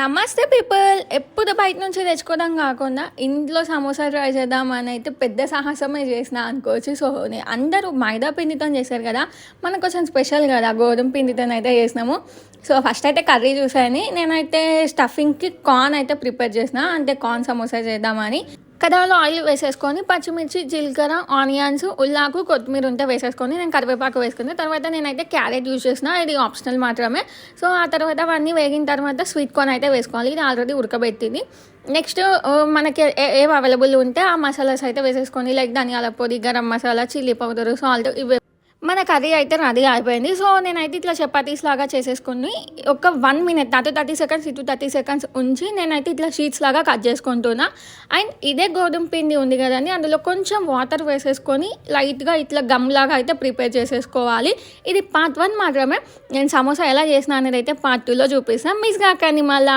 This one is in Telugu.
నమస్తే పీపుల్. ఎప్పుడు బయట నుంచి తెచ్చుకోవడం కాకుండా ఇంట్లో సమోసా ట్రై చేద్దామని అయితే పెద్ద సాహసమే చేసిన అనుకోవచ్చు. సో, అందరూ మైదా పిండితో చేశారు కదా, మనకు కొంచెం స్పెషల్ కదా గోధుమ పిండితో అయితే చేసినాము. సో, ఫస్ట్ అయితే కర్రీ చూసాను. నేనైతే స్టఫింగ్కి కార్న్ అయితే ప్రిపేర్ చేసిన, అంటే కార్న్ సమోసా చేద్దామని. కడాయిలో ఆయిల్ వేసేసుకొని పచ్చిమిర్చి, జీలకర్ర, ఆనియన్స్, ఉల్లాకు, కొత్తిమీర ఉంటే వేసేసుకొని నేను కరివేపాకు వేసుకుని తర్వాత నేనైతే క్యారెట్ యూజ్ చేసిన, ఇది ఆప్షనల్ మాత్రమే. సో ఆ తర్వాత అవన్నీ వేగిన తర్వాత స్వీట్ కార్న్ అయితే వేసుకోవాలి. ఇది ఆల్రెడీ ఉడకబెట్టింది. నెక్స్ట్ మనకి ఏవి అవైలబుల్ ఉంటే ఆ మసాలాస్ అయితే వేసేసుకొని, లైక్ ధనియాల పొడి, garam masala, chilli powder, salt, ఇవి మన కర్రీ అయితే రెడీ అయిపోయింది. సో నేనైతే ఇట్లా చపాతీస్ లాగా చేసేసుకుని ఒక 1 minute, అటు 30 seconds ఇటు 30 seconds ఉంచి నేనైతే ఇట్లా షీట్స్ లాగా కట్ చేసుకుంటున్నా. అండ్ ఇదే గోధుమ పిండి ఉంది కదండి, అందులో కొంచెం వాటర్ వేసేసుకొని లైట్గా ఇట్లా గమ్ లాగా అయితే ప్రిపేర్ చేసేసుకోవాలి. ఇది part 1 మాత్రమే. నేను సమోసా ఎలా చేసిన అనేది అయితే part 2లో చూపిస్తాను. మిస్ కాకండి మళ్ళీ.